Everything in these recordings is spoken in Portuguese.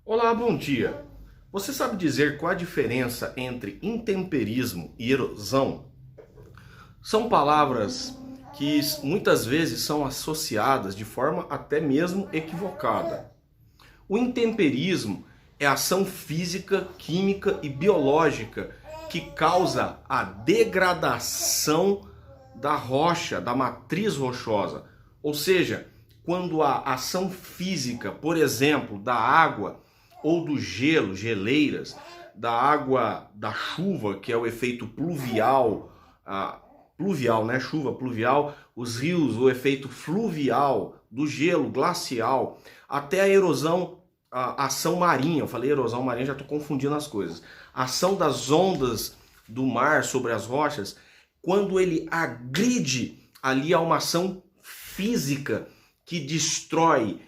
Olá, bom dia. Você sabe dizer qual a diferença entre intemperismo e erosão? São palavras que muitas vezes são associadas de forma até mesmo equivocada. O intemperismo é a ação física, química e biológica que causa a degradação da rocha, da matriz rochosa. Ou seja, quando a ação física, por exemplo, da água ou do gelo, geleiras, da água da chuva, que é o efeito pluvial, pluvial, né? Chuva pluvial, os rios, o efeito fluvial, do gelo glacial, até a erosão, a ação marinha. Eu falei erosão marinha, já estou confundindo as coisas. A ação das ondas do mar sobre as rochas, quando ele agride ali a uma ação física que destrói,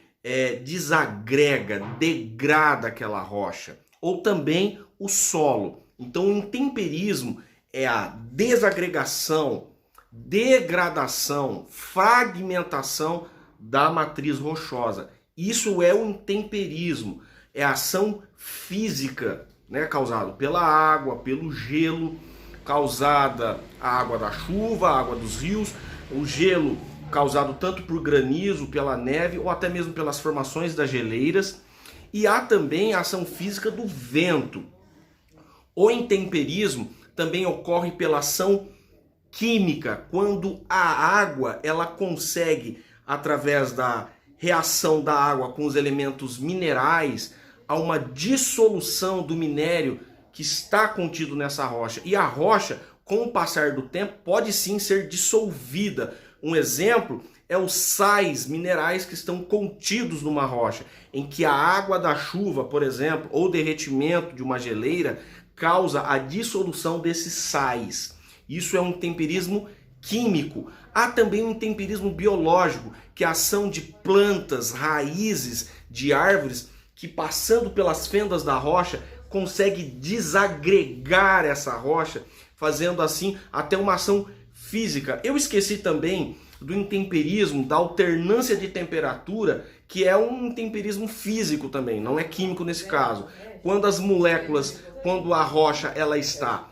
desagrega, degrada aquela rocha, ou também o solo. Então o intemperismo é a desagregação, degradação, fragmentação da matriz rochosa. Isso é o intemperismo, é a ação física, né, causada pela água, pelo gelo, causada a água da chuva, a água dos rios, o gelo causado tanto por granizo, pela neve ou até mesmo pelas formações das geleiras. E há também a ação física do vento. O intemperismo também ocorre pela ação química, quando a água ela consegue, através da reação da água com os elementos minerais, a uma dissolução do minério que está contido nessa rocha. E a rocha, com o passar do tempo, pode sim ser dissolvida. Um exemplo é os sais minerais que estão contidos numa rocha, em que a água da chuva, por exemplo, ou derretimento de uma geleira, causa a dissolução desses sais. Isso é um intemperismo químico. Há também um intemperismo biológico, que é a ação de plantas, raízes de árvores, que passando pelas fendas da rocha, consegue desagregar essa rocha, fazendo assim até uma ação física. Eu esqueci também do intemperismo, da alternância de temperatura, que é um intemperismo físico também, não é químico nesse caso. Quando as moléculas, quando a rocha ela está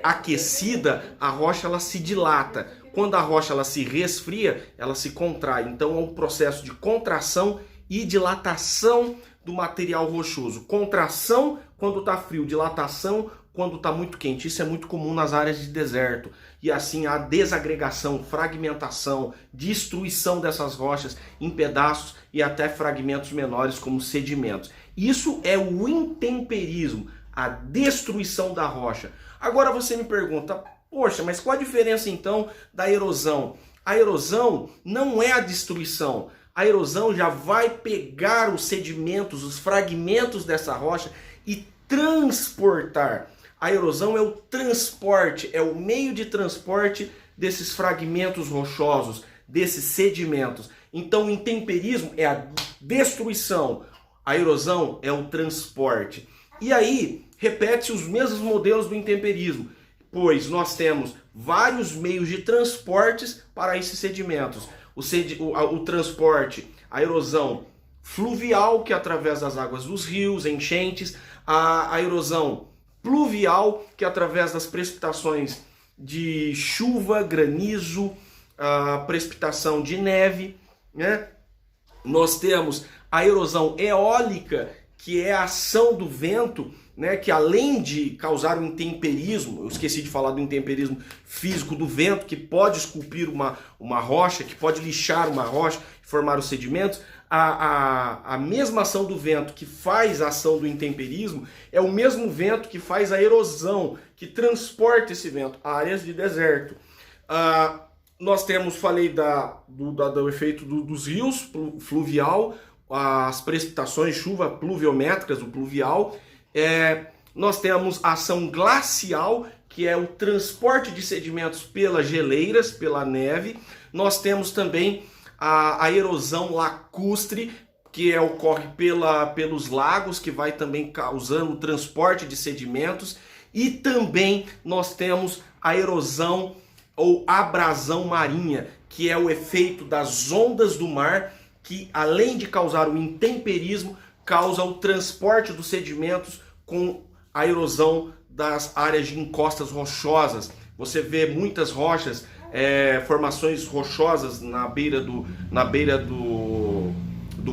aquecida, a rocha ela se dilata. Quando a rocha ela se resfria, ela se contrai. Então é um processo de contração e dilatação do material rochoso. Contração quando está frio, dilatação quando está muito quente. Isso é muito comum nas áreas de deserto. E assim a desagregação, fragmentação, destruição dessas rochas em pedaços e até fragmentos menores como sedimentos. Isso é o intemperismo, a destruição da rocha. Agora você me pergunta, poxa, mas qual a diferença então da erosão? A erosão não é a destruição. A erosão já vai pegar os sedimentos, os fragmentos dessa rocha e transportar. A erosão é o transporte, é o meio de transporte desses fragmentos rochosos, desses sedimentos. Então o intemperismo é a destruição, a erosão é o transporte. E aí repete-se os mesmos modelos do intemperismo, pois nós temos vários meios de transportes para esses sedimentos. O transporte, a erosão fluvial, que é através das águas dos rios, enchentes, a erosão pluvial, que é através das precipitações de chuva, granizo, a precipitação de neve, né? Nós temos a erosão eólica, que é a ação do vento, né, que além de causar um intemperismo, eu esqueci de falar do intemperismo físico do vento, que pode esculpir uma rocha, que pode lixar uma rocha e formar os sedimentos, a mesma ação do vento que faz a ação do intemperismo é o mesmo vento que faz a erosão, que transporta esse vento a áreas de deserto. Nós temos, falei do efeito dos rios, fluvial, as precipitações, chuva pluviométricas, o pluvial. Nós temos a ação glacial, que é o transporte de sedimentos pelas geleiras, pela neve. Nós temos também a erosão lacustre, que ocorre pelos lagos, que vai também causando o transporte de sedimentos. E também nós temos a erosão ou abrasão marinha, que é o efeito das ondas do mar, que além de causar o intemperismo, causa o transporte dos sedimentos com a erosão das áreas de encostas rochosas. Você vê muitas rochas, formações rochosas na beira do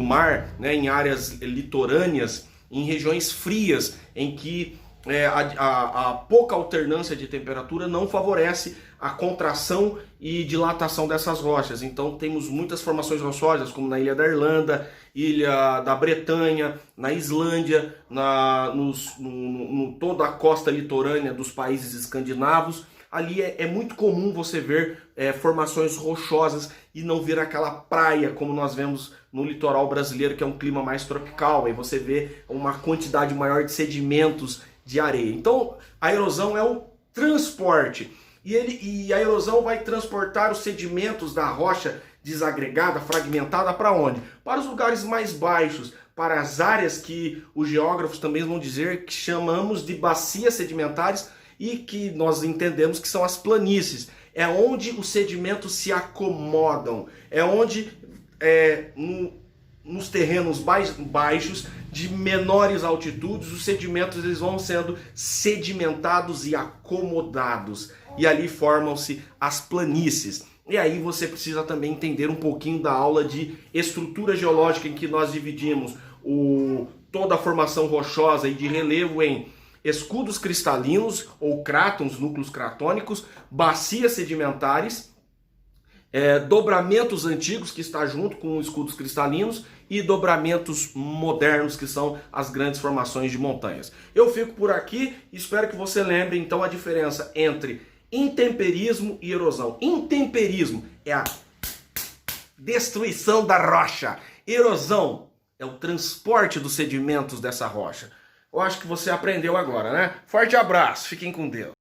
mar, né, em áreas litorâneas, em regiões frias, em que a pouca alternância de temperatura não favorece a contração e dilatação dessas rochas. Então temos muitas formações rochosas, como na Ilha da Irlanda, Ilha da Bretanha, na Islândia, toda a costa litorânea dos países escandinavos. Ali é muito comum você ver formações rochosas e não ver aquela praia como nós vemos no litoral brasileiro, que é um clima mais tropical. Aí você vê uma quantidade maior de sedimentos de areia. Então a erosão é o transporte. E a erosão vai transportar os sedimentos da rocha desagregada, fragmentada, para onde? Para os lugares mais baixos, para as áreas que os geógrafos também vão dizer que chamamos de bacias sedimentares e que nós entendemos que são as planícies. É onde os sedimentos se acomodam, é onde nos terrenos baixos, de menores altitudes, os sedimentos eles vão sendo sedimentados e acomodados. E ali formam-se as planícies. E aí você precisa também entender um pouquinho da aula de estrutura geológica, em que nós dividimos toda a formação rochosa e de relevo em escudos cristalinos ou crátons, núcleos cratônicos, bacias sedimentares, dobramentos antigos, que está junto com escudos cristalinos, e dobramentos modernos, que são as grandes formações de montanhas. Eu fico por aqui, espero que você lembre então a diferença entre intemperismo e erosão. Intemperismo é a destruição da rocha. Erosão é o transporte dos sedimentos dessa rocha. Eu acho que você aprendeu agora, né? Forte abraço, fiquem com Deus.